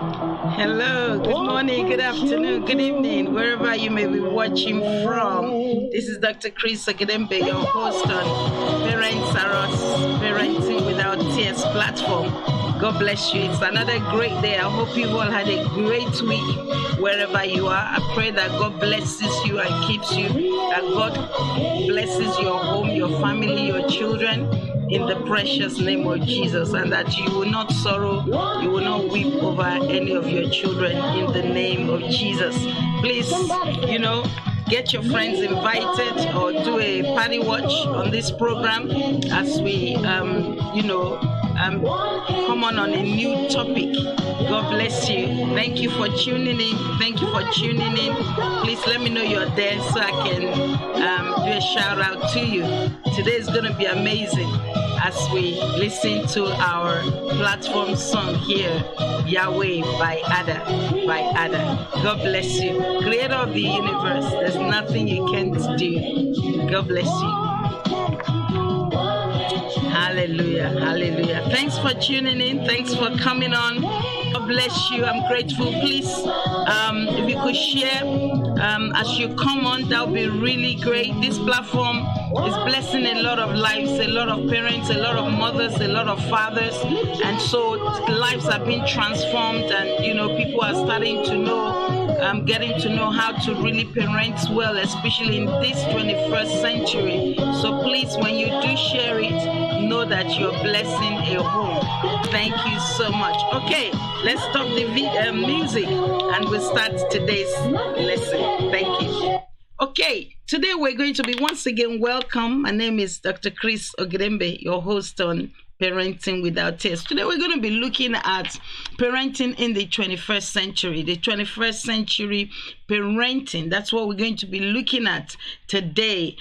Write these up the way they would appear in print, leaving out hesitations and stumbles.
Hello, good morning, good afternoon, good evening, wherever you may be watching from. This is Dr. Chris Ogedembe, your host on Parents Are Us, Parenting Without Tears platform. God bless you. It's another great day. I hope you all had a great week wherever you are. I pray that God blesses you and keeps you, that God blesses your home, your family, your children, in the precious name of Jesus, and that you will not sorrow, you will not weep over any of your children in the name of Jesus. Please, get your friends invited or do a party watch on this program as we, come on a new topic. God bless you. Thank you for tuning in. Thank you for tuning in. Please let me know you're there so I can do a shout out to you. Today is going to be amazing as we listen to our platform song here, Yahweh by Ada. God bless you. Creator of the universe, there's nothing you can't do. God bless you. Hallelujah, hallelujah. Thanks for tuning in. Thanks for coming on. God bless you. I'm grateful. Please, if you could share as you come on, that would be really great. This platform is blessing a lot of lives, a lot of parents, a lot of mothers, a lot of fathers. And so lives are being transformed, and people are starting to know, getting to know how to really parent well, especially in this 21st century. So please, when you do share it, know that you're blessing a home. Thank you so much. Okay, let's stop the music and we'll start today's lesson. Thank you. Okay, today we're going to be once again welcome. My name is Dr. Chris Ogedembe, your host on Parenting Without Tears. Today we're going to be looking at parenting in the 21st century. The 21st century parenting. That's what we're going to be looking at today.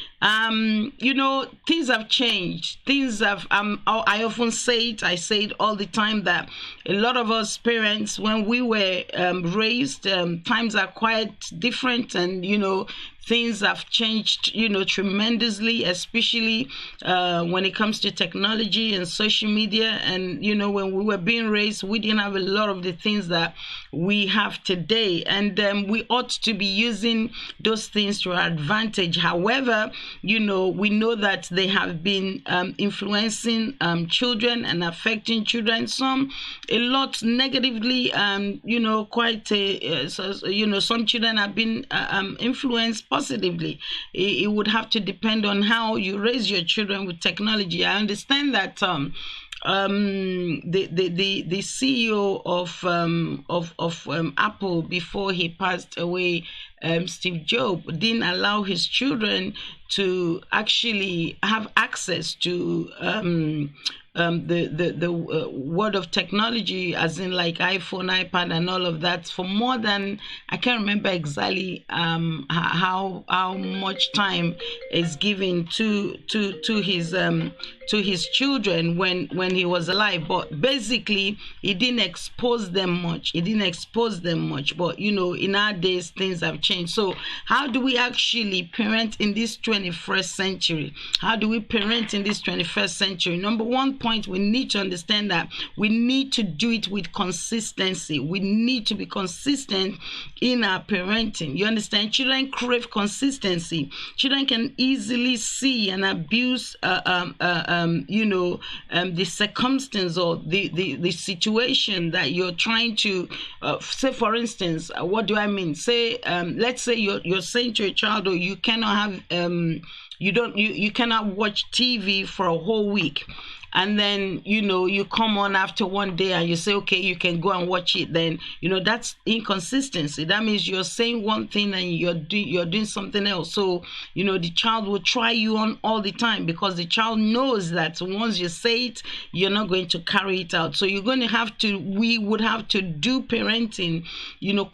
Things have changed. Things have, I often say it, I say it all the time, that a lot of us parents, when we were raised, times are quite different, and, things have changed, tremendously, especially when it comes to technology and social media. And, when we were being raised, we didn't have a lot of the things that we have today. And we ought to be using those things to our advantage. However, we know that they have been influencing children and affecting children, some a lot negatively, some children have been influenced positively. It would have to depend on how you raise your children with technology. I understand that the CEO of Apple, before he passed away, Steve Jobs, didn't allow his children to actually have access to the world of technology, as in like iPhone, iPad, and all of that, for more than, I can't remember exactly how much time is given to his children when he was alive. But basically, he didn't expose them much. But in our days, things have changed. So how do we actually parent in this 21st century? How do we parent in this 21st century? Number one point, we need to understand that we need to do it with consistency. We need to be consistent in our parenting. You understand? Children crave consistency. Children can easily see and abuse the circumstance or the situation that you're trying to say. For instance, what do I mean? Say, let's say you're saying to a child, or you cannot have you cannot watch TV for a whole week. And then, you come on after one day and you say, okay, you can go and watch it. Then, that's inconsistency. That means you're saying one thing and you're doing something else. So, the child will try you on all the time, because the child knows that once you say it, you're not going to carry it out. So we would have to do parenting,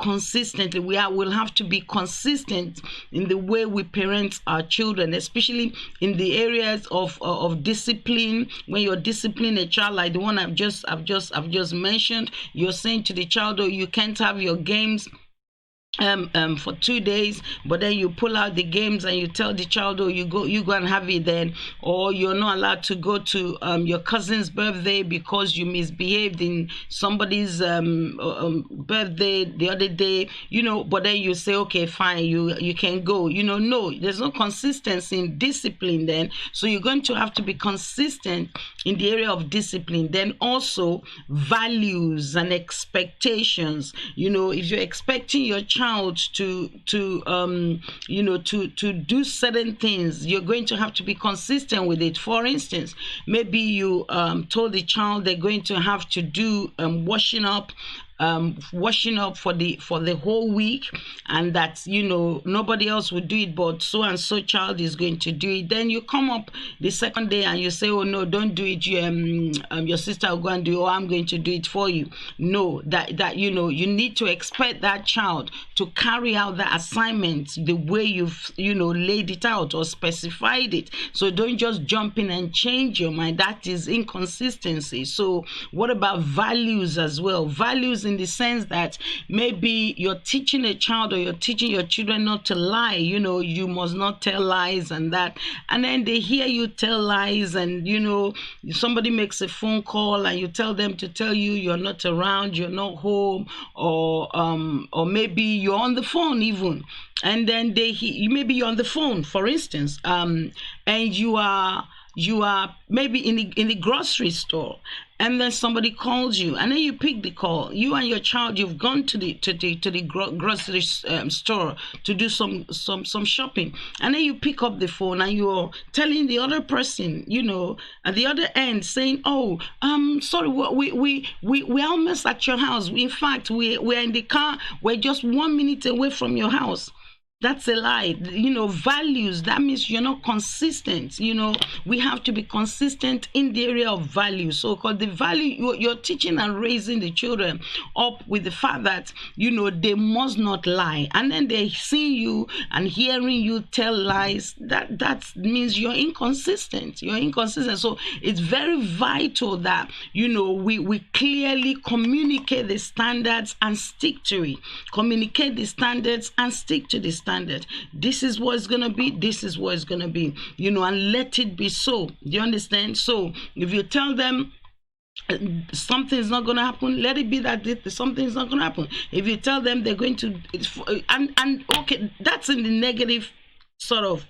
consistently. We'll have to be consistent in the way we parent our children, especially in the areas of discipline. When you're disciplining a child, like the one I've just mentioned, you're saying to the child, oh, you can't have your games for 2 days, but then you pull out the games and you tell the child, oh, you go and have it then, or you're not allowed to go to your cousin's birthday because you misbehaved in somebody's birthday the other day, but then you say, okay, fine, you can go. No, there's no consistency in discipline then. So you're going to have to be consistent in the area of discipline. Then also values and expectations. If you're expecting your child to do certain things, you're going to have to be consistent with it. For instance, maybe you told the child they're going to have to do washing up for the whole week, and that nobody else would do it, but so and so child is going to do it. Then you come up the second day and you say, oh no, don't do it, your sister will go and do it, or I'm going to do it for you. No, that you need to expect that child to carry out the assignment the way you've laid it out or specified it. So don't just jump in and change your mind. That is inconsistency. So what about values as well? Values in the sense that maybe you're teaching a child or you're teaching your children not to lie. You must not tell lies and that. And then they hear you tell lies, and somebody makes a phone call and you tell them to tell you you're not around, you're not home, or maybe you're on the phone even. And then maybe you're on the phone, for instance, and you are maybe in the grocery store, and then somebody calls you, and then you pick the call. You and your child, you've gone to the grocery store to do some shopping, and then you pick up the phone and you're telling the other person, at the other end, saying, "Oh, sorry, we're almost at your house. In fact, we're in the car. We're just 1 minute away from your house." That's a lie. Values, that means you're not consistent. We have to be consistent in the area of value. So, because the value, you're teaching and raising the children up with the fact that, they must not lie. And then they see you and hearing you tell lies, that means you're inconsistent. So it's very vital that, we clearly communicate the standards and stick to it. Communicate the standards and stick to the standard. This is what it's gonna be. This is what it's gonna be. And let it be so. Do you understand? So if you tell them something's not gonna happen, let it be that something's not gonna happen. If you tell them they're going to, and okay, that's in the negative sort of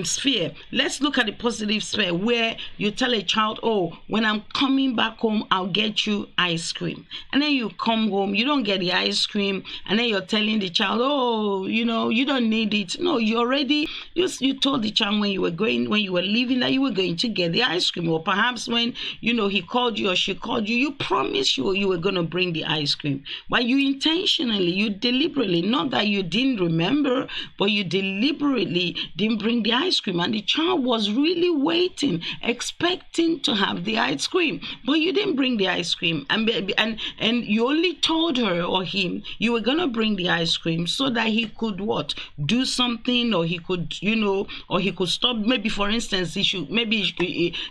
sphere. Let's look at the positive sphere, where you tell a child, oh, when I'm coming back home, I'll get you ice cream. And then you come home, you don't get the ice cream, and then you're telling the child, oh, you don't need it. No, you told the child when you were leaving, that you were going to get the ice cream. Or perhaps when he called you or she called you, you promised you were going to bring the ice cream. But you intentionally, you deliberately, not that you didn't remember, but you deliberately didn't bring the ice cream, and the child was really waiting, expecting to have the ice cream, but you didn't bring the ice cream, and you only told her or him you were gonna bring the ice cream so that he could do something, or he could or he could stop. Maybe, for instance,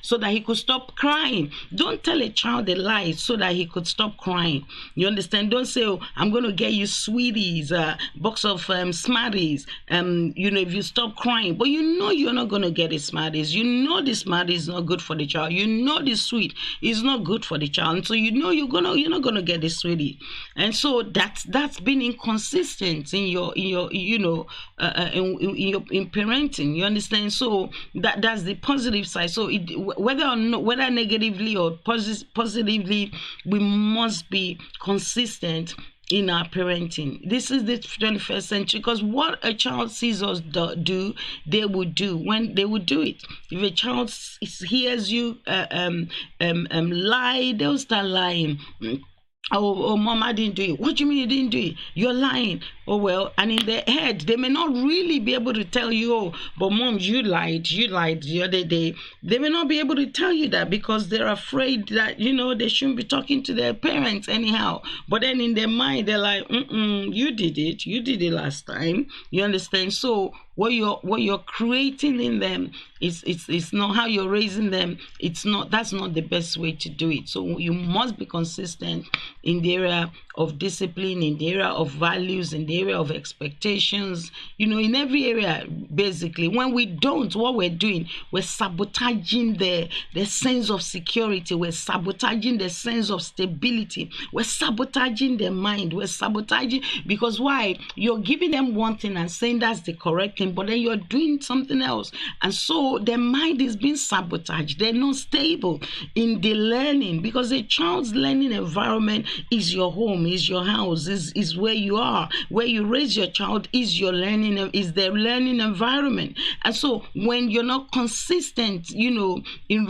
so that he could stop crying. Don't tell a child a lie so that he could stop crying. You understand? Don't say, oh, I'm gonna get you sweeties, a box of Smarties, if you stop crying, but you're not going to get the Smarties. The Smarties is not good for the child. The sweet is not good for the child. And so you're not going to get the sweetie. And so that's been inconsistent in your in parenting. You understand? So that's the positive side. So whether negatively or positively, we must be consistent in our parenting. This is the 21st century, because what a child sees us do, they will do. When they will do it. If a child hears you lie, they'll start lying. Oh, mom, I didn't do it. What do you mean you didn't do it? You're lying. Oh, well, and in their head, they may not really be able to tell you, oh, but mom, you lied the other day. They may not be able to tell you that because they're afraid that, they shouldn't be talking to their parents anyhow. But then in their mind, they're like, you did it last time. You understand? So what you're creating in them it's not how you're raising them. That's not the best way to do it. So you must be consistent in the area of discipline, in the area of values, in the area of expectations, in every area. Basically, when we don't, what we're doing, we're sabotaging the sense of security, we're sabotaging the sense of stability, we're sabotaging their mind, we're sabotaging, because why? You're giving them one thing and saying that's the correct thing, but then you're doing something else, and so their mind is being sabotaged. They're not stable in the learning, because a child's learning environment is your home, is your house, is where you are, where you raise your child, is your learning, is their learning environment. And so when you're not consistent, in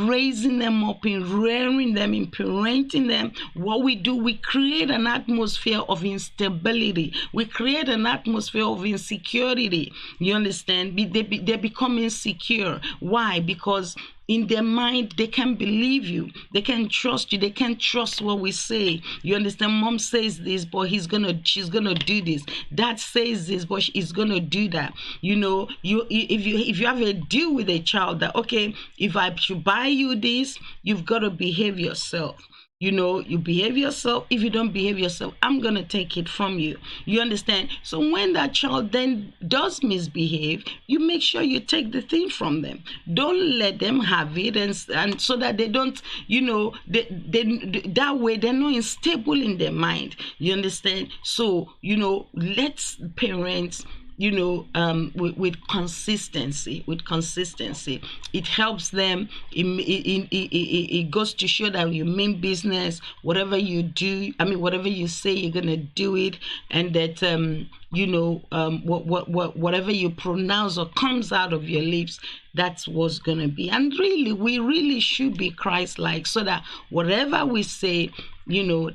raising them up, in rearing them, in parenting them, what we do, we create an atmosphere of instability. We create an atmosphere of insecurity. You understand? They become insecure. Why? Because in their mind, they can't believe you. They can't trust you. They can't trust what we say. You understand? Mom says this, but she's gonna do this. Dad says this, but he's gonna do that. If you have a deal with a child that, okay, if I should buy you this, you've got to behave yourself. You behave yourself. If you don't behave yourself, I'm going to take it from you. You understand? So when that child then does misbehave, you make sure you take the thing from them. Don't let them have it, and so that they don't, that way they're not unstable in their mind. You understand? So, let's parents, with consistency. It helps them. It goes to show that you mean business. Whatever you do, whatever you say, you're gonna do it, and that whatever you pronounce or comes out of your lips, that's what's gonna be. And really, we really should be Christ-like, so that whatever we say,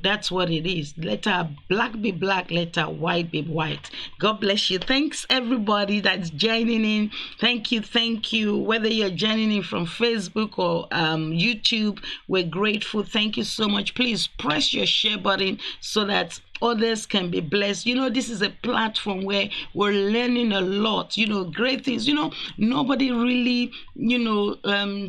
that's what it is. Let our black be black, let our white be white. God bless you. Thanks everybody that's joining in. Thank you. Whether you're joining in from Facebook or YouTube, we're grateful. Thank you so much. Please press your share button so that others can be blessed. This is a platform where we're learning a lot, great things. Nobody really,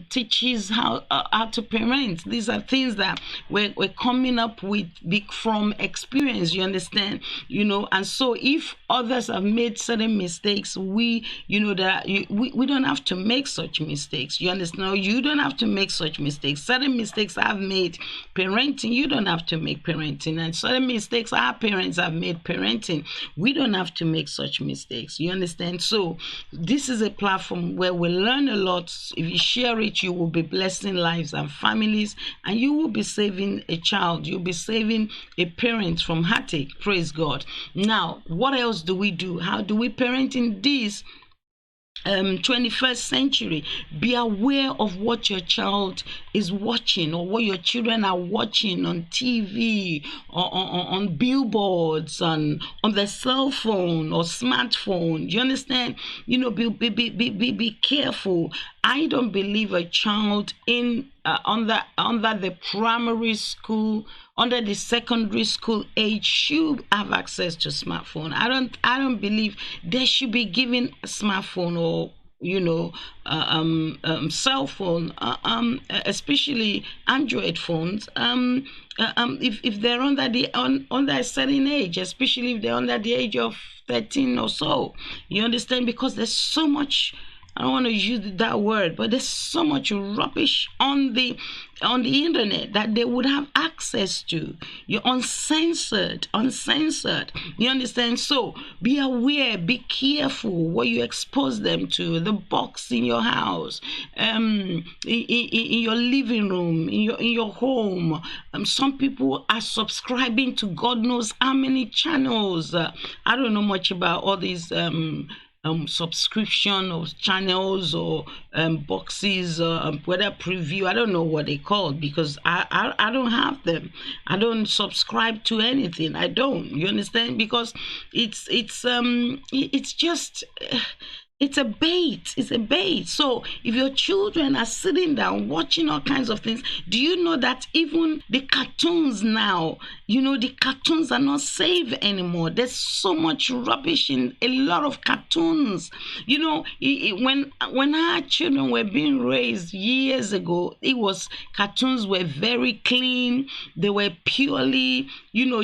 teaches how to parent. These are things that we're coming up with from experience, you understand? And so if others have made certain mistakes, we don't have to make such mistakes. You understand? You don't have to make such mistakes. Certain mistakes I've made parenting, you don't have to make parenting. And certain mistakes our parents have made parenting, we don't have to make such mistakes. You understand? So this is a platform where we learn a lot. If you share it, you will be blessing lives and families, and you will be saving a child. You'll be saving a parent from heartache. Praise God. Now, what else do we do? How do we parent in this 21st century? Be aware of what your child is watching, or what your children are watching on TV, or on billboards, on their cell phone or smartphone. You understand? Be careful. I don't believe a child in under the primary school, under the secondary school age, should have access to smartphone. I don't believe they should be given a smartphone or cell phone, especially Android phones. If they're under a certain age, especially if they're under the age of 13 or so. You understand? Because there's so much, I don't want to use that word, but there's so much rubbish on the internet that they would have access to. You're uncensored. You understand? So be aware, be careful what you expose them to. The box in your house, in your living room, in your home. Some people are subscribing to God knows how many channels. I don't know much about all these subscription of channels or boxes, whether preview, I don't know what they call, because I don't have them. I don't subscribe to anything. I don't. You understand? Because it's just it's a bait. It's a bait. So if your children are sitting down watching all kinds of things, do you know that even the cartoons now, the cartoons are not safe anymore. There's so much rubbish in a lot of cartoons. When our children were being raised years ago, cartoons were very clean. They were purely,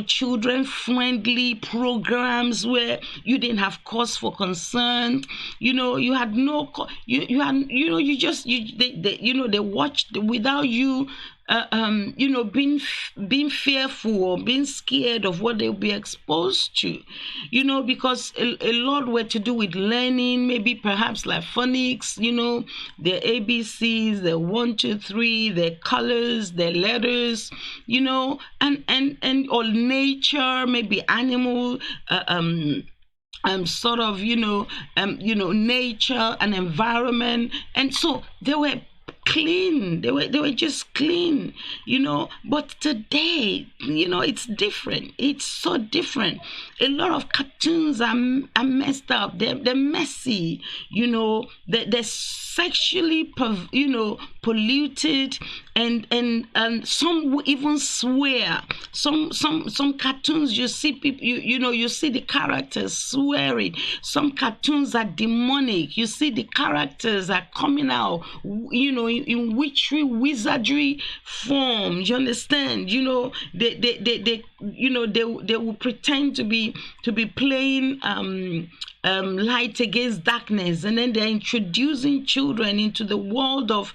children friendly programs where you didn't have cause for concern. You had no, you had, they watched without you being fearful or being scared of what they'll be exposed to, because a lot were to do with learning, maybe perhaps like phonics, their ABCs, their 1, 2, 3, their colors, their letters, and or nature, maybe animal, sort of, nature and environment. And so they were clean. They were just clean, but today, it's different. It's so different. A lot of cartoons are messed up. They're messy, they're sexually polluted, and some will even swear. Some cartoons, you see people, you see the characters swearing. Some cartoons are demonic. You see the characters are coming out, in witchery, wizardry form. You understand? They will pretend to be playing light against darkness, and then they're introducing children into the world of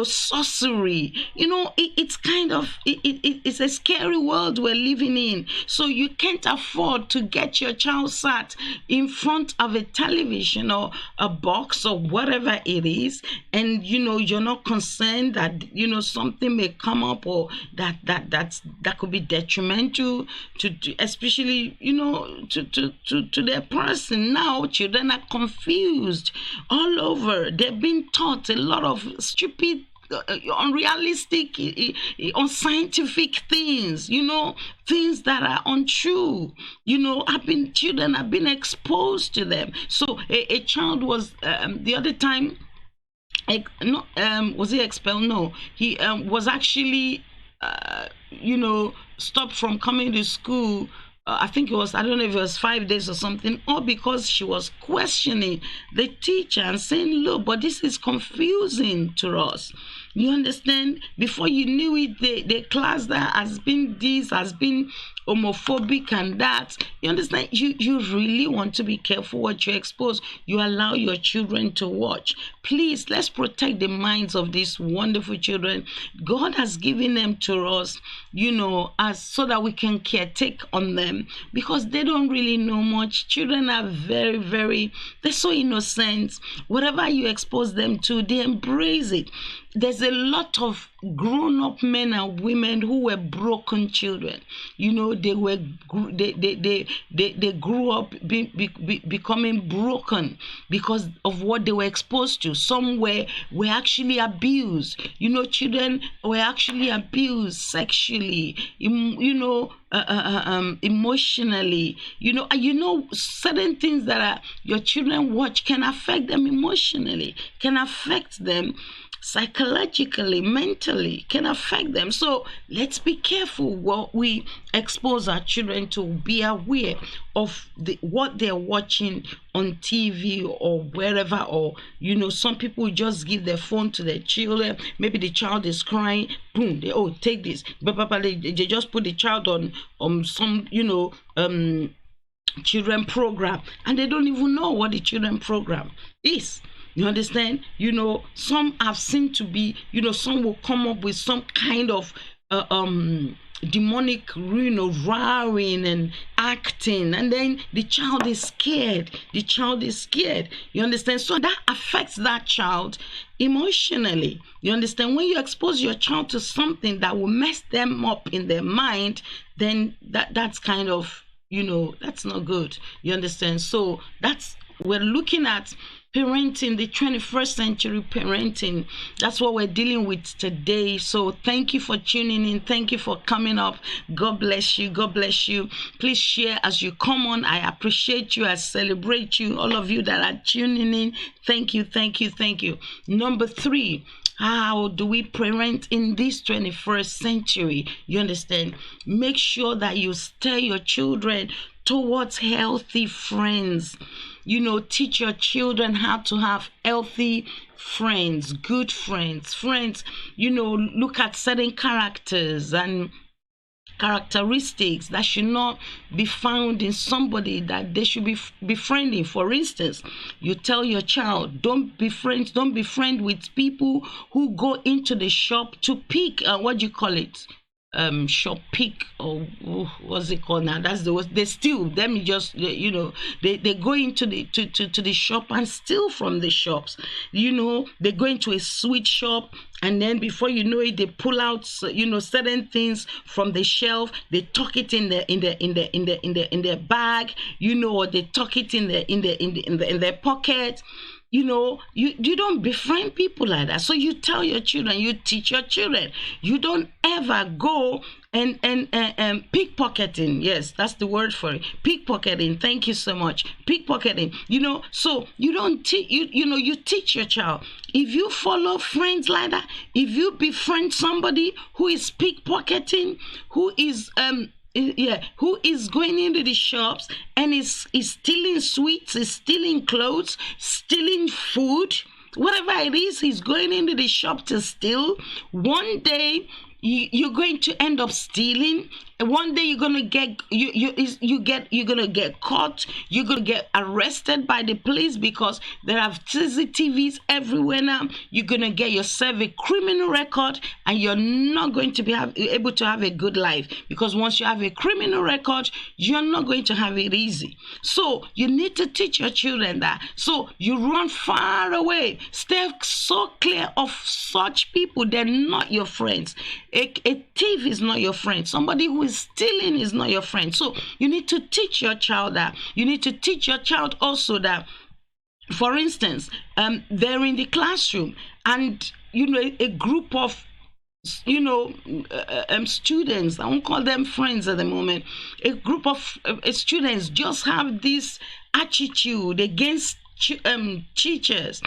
sorcery. It's kind of it's a scary world we're living in. So you can't afford to get your child sat in front of a television or a box or whatever it is, and you're not concerned that something may come up, or that could be detrimental to especially to their person. Now children are confused all over. They're being taught a lot of stupid, unrealistic, unscientific things, things that are untrue. Children have been exposed to them. So a child was the other time, was he expelled? No, he was actually stopped from coming to school. I think I don't know if it was 5 days or something, or because she was questioning the teacher and saying, look, but this is confusing to us. You understand? Before you knew it, the class that has been homophobic and that. You understand? You really want to be careful what you expose. You allow your children to watch. Please, let's protect the minds of these wonderful children. God has given them to us, as so that we can caretake on them, because they don't really know much. Children are very, very, they're so innocent. Whatever you expose them to, they embrace it. There's a lot of grown-up men and women who were broken children. They grew up becoming broken because of what they were exposed to. Some were actually abused. Children were actually abused sexually, emotionally. Certain things that your children watch can affect them emotionally, can affect them psychologically, mentally, can affect them. So let's be careful what we expose our children to. Be aware of what they're watching on TV or wherever, or some people just give their phone to their children. Maybe the child is crying, boom, take this, they just put the child on some children program, and they don't even know what the children program is. You understand? Some have seemed to be, some will come up with some kind of demonic, roaring and acting, and then the child is scared. You understand? So that affects that child emotionally. You understand? When you expose your child to something that will mess them up in their mind, then that's kind of, that's not good. You understand? So we're looking at parenting, the 21st century parenting. That's what we're dealing with today. So thank you for tuning in. Thank you for coming up. God bless you. God bless you. Please share as you come on. I appreciate you. I celebrate you. All of you that are tuning in. Thank you. Thank you. Thank you. Number 3, How do we parent in this 21st century? You understand? Make sure that you steer your children towards healthy friends. Teach your children how to have healthy friends, good friends, look at certain characters and characteristics that should not be found in somebody that they should be befriending. For instance, you tell your child, don't befriend with people who go into the shop to pick, what do you call it? Shop pick, or what's it called now? That's they steal. Them just they go into to the shop and steal from the shops. They go into a sweet shop, and then before you know it, they pull out certain things from the shelf. They tuck it in their bag, or they tuck it in their pocket. You don't befriend people like that. So you tell your children, you teach your children, you don't ever go and pickpocketing. Yes, that's the word for it. Pickpocketing. Thank you so much. Pickpocketing. So you don't teach. You teach your child. If you follow friends like that, if you befriend somebody who is pickpocketing, who is going into the shops and is stealing sweets, is stealing clothes, stealing food, whatever it is, he's going into the shop to steal. One day you're going to end up stealing. One day you're gonna get you're gonna get caught. You're gonna get arrested by the police because there are CCTVs everywhere now. You're gonna get yourself a criminal record, and you're not going to be able to have a good life, because once you have a criminal record, you're not going to have it easy. So you need to teach your children that. So you run far away. Stay so clear of such people. They're not your friends. A thief is not your friend. Somebody who is stealing is not your friend. So you need to teach your child that. You need to teach your child also that, for instance, they're in the classroom, and a group of students, I won't call them friends at the moment, a group of students just have this attitude against teachers.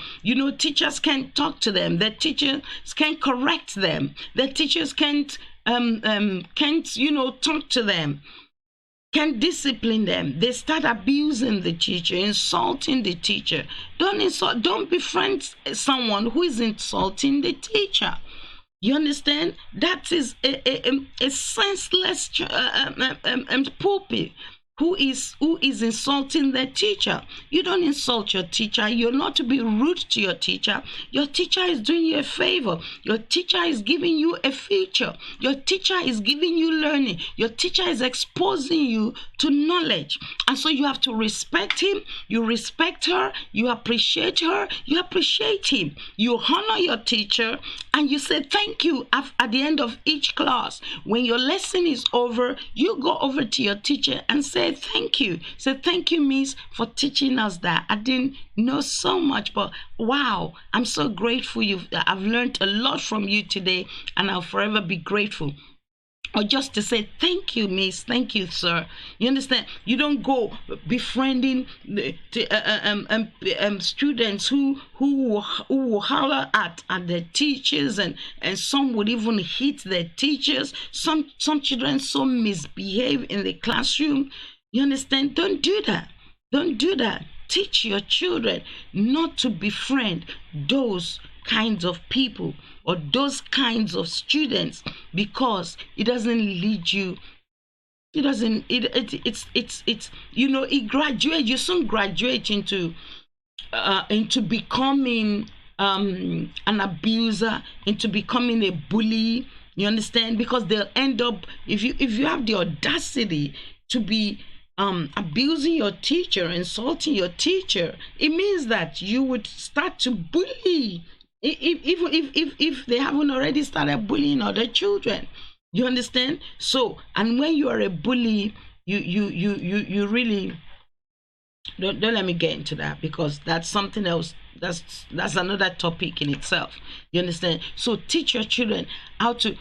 Teachers can't talk to them. Their teachers can't correct them. Their teachers can't talk to them, can't discipline them. They start abusing the teacher, insulting the teacher. Don't befriend someone who is insulting the teacher. You understand? That is a senseless pupil who is insulting their teacher. You don't insult your teacher. You're not to be rude to your teacher. Your teacher is doing you a favor. Your teacher is giving you a future. Your teacher is giving you learning. Your teacher is exposing you to knowledge. And so you have to respect him. You respect her. You appreciate her. You appreciate him. You honor your teacher, and you say thank you at the end of each class. When your lesson is over, you go over to your teacher and say thank you. Say thank you, Miss, for teaching us that. I didn't know so much, but wow, I'm so grateful. I've learned a lot from you today, and I'll forever be grateful. Or just to say thank you, Miss, thank you, sir. You understand? You don't go befriending students who will holler at their teachers, and some would even hit their teachers. Some children so misbehave in the classroom. You understand? Don't do that. Don't do that. Teach your children not to befriend those kinds of people or those kinds of students, because it doesn't lead you. It doesn't. It graduate. You soon graduate into becoming an abuser, into becoming a bully. You understand? Because they'll end up, if you have the audacity to be abusing your teacher, insulting your teacher, it means that you would start to bully. If they haven't already started bullying other children. You understand? So, and when you are a bully, you really don't let me get into that, because that's something else. That's another topic in itself. You understand? So teach your children how to,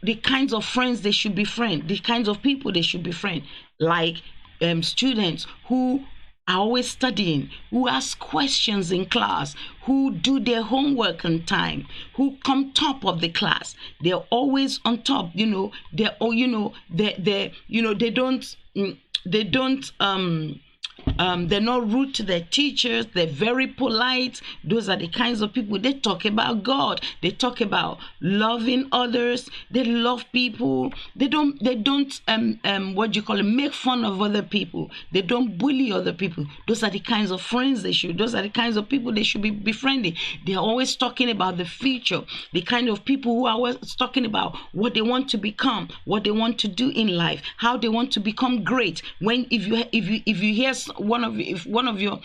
the kinds of friends they should befriend, the kinds of people they should befriend, like students who are always studying, who ask questions in class, who do their homework on time, who come top of the class. They're always on top. They they're not rude to their teachers. They're very polite. Those are the kinds of people. They talk about God. They talk about loving others. They love people. They don't make fun of other people. They don't bully other people. Those are the kinds of friends those are the kinds of people they should be befriending. They're always talking about the future. The kind of people who are always talking about what they want to become, what they want to do in life, how they want to become great. If you hear one of your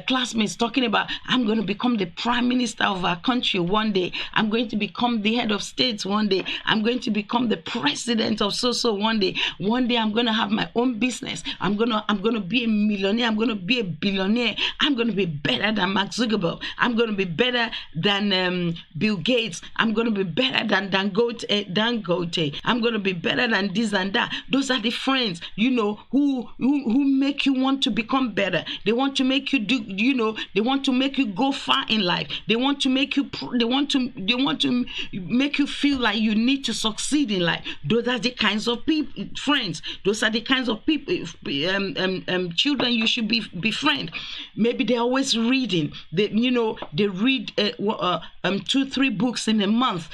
classmates talking about, I'm going to become the prime minister of our country one day, I'm going to become the head of states one day, I'm going to become the president of so one day I'm going to have my own business, I'm going to be a millionaire, I'm going to be a billionaire, I'm going to be better than Mark Zuckerberg, I'm going to be better than Bill Gates, I'm going to be better than Dangote, I'm going to be better than this and that. Those are the friends, who make you want to become better. They want to make you they want to make you go far in life. They want to make you make you feel like you need to succeed in life. Those are the kinds of people, friends. Those are the kinds of people, children you should befriend. Maybe they're always reading. They read 2-3 books in a month.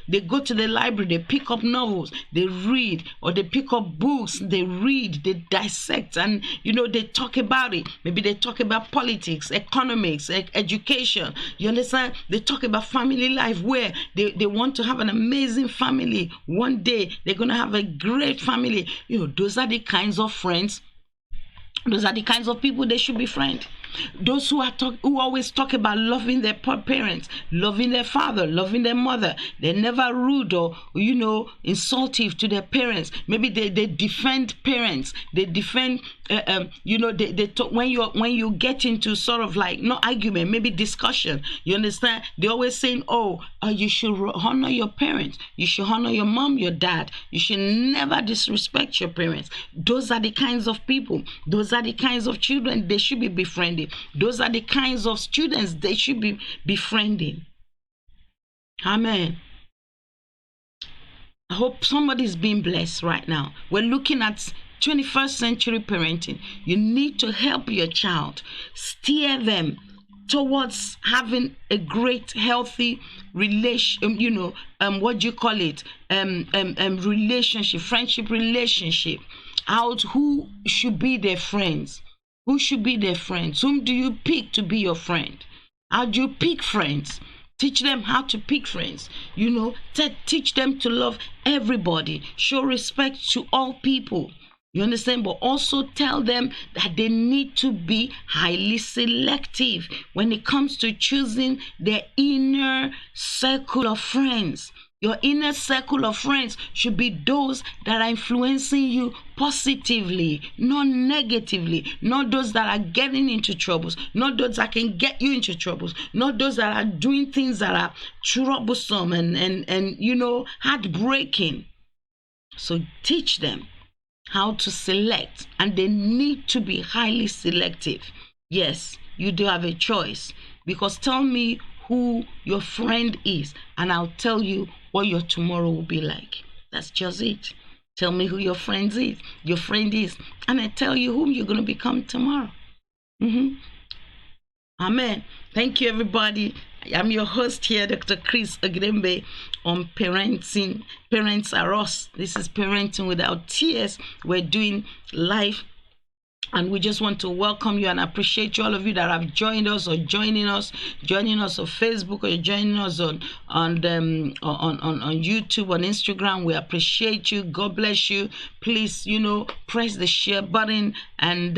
They go to the library, they pick up novels, they read, or they pick up books, they read, they dissect, and they talk about it. Maybe they talk about politics, economics, education. You understand? They talk about family life, where they want to have an amazing family. One day they're going to have a great family. Those are the kinds of friends. Those are the kinds of people they should befriend. Those who always talk about loving their parents, loving their father, loving their mother. They're never rude or insultive to their parents. Maybe they defend parents. They defend they talk, when you get into sort of like not argument, maybe discussion. You understand? They're always saying, you should honor your parents. You should honor your mom, your dad. You should never disrespect your parents. Those are the kinds of people. Those are the kinds of children they should be befriending. Those are the kinds of students they should be befriending. Amen. I hope somebody's being blessed right now. We're looking at 21st century parenting. You need to help your child, steer them towards having a great, healthy relationship, friendship relationship. Who should be their friends? Who should be their friends? Whom do you pick to be your friend? How do you pick friends? Teach them how to pick friends. Teach them to love everybody. Show respect to all people. You understand? But also tell them that they need to be highly selective when it comes to choosing their inner circle of friends. Your inner circle of friends should be those that are influencing you positively, not negatively, not those that are getting into troubles, not those that can get you into troubles, not those that are doing things that are troublesome and heartbreaking. So teach them how to select, and they need to be highly selective. Yes, you do have a choice, because tell me who your friend is, and I'll tell you what your tomorrow will be like. That's just it. Tell me who your friend is, and I tell you whom you're going to become tomorrow. Amen. Thank you, everybody. I'm your host here, Dr. Chris Ogidembe, on Parenting. Parents Are Us. This is Parenting Without Tears. We're doing live, and we just want to welcome you and appreciate you, all of you that have joined us or joining us on Facebook, or joining us on YouTube, on Instagram. We appreciate you. God bless you. Please, press the share button, and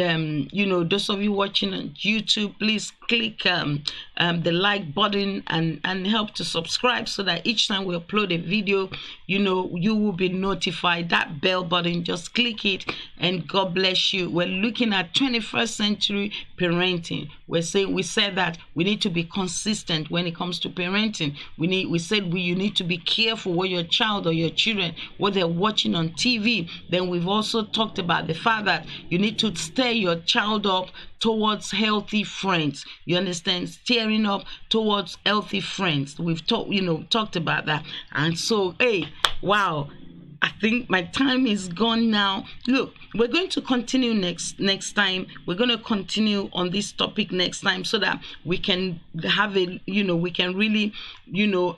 those of you watching on YouTube, please click the like button and help to subscribe, so that each time we upload a video, you will be notified. That bell button, just click it, and God bless you. We're looking looking at 21st century parenting. We said that we need to be consistent when it comes to parenting. You need to be careful what your child or your children, what they're watching on TV. Then we've also talked about the fact that you need to steer your child up towards healthy friends. You understand? Steering up towards healthy friends. We've talked about that. And so, wow. I think my time is gone now. Look, we're going to continue next time. We're going to continue on this topic next time so that we can have we can really, there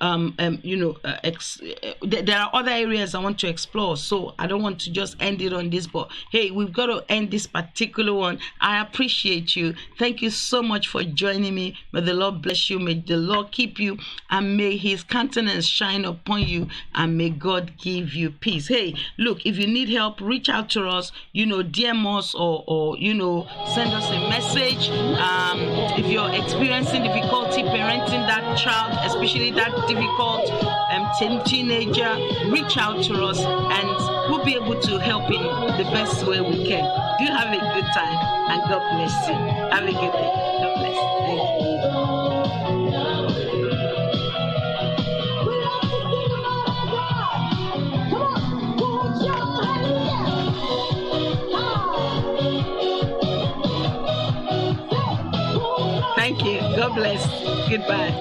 are other areas I want to explore. So I don't want to just end it on this, but hey, we've got to end this particular one. I appreciate you. Thank you so much for joining me. May the Lord bless you. May the Lord keep you, and may his countenance shine upon you, and may God give you peace. Hey, look, if you need help, reach out to us, DM us or send us a message. If you're experiencing difficulty parenting that child, especially that difficult teenager, reach out to us and we'll be able to help in the best way we can. Do have a good time and God bless you. Have a good day. God bless. Thank you. Thank you. God bless. Goodbye.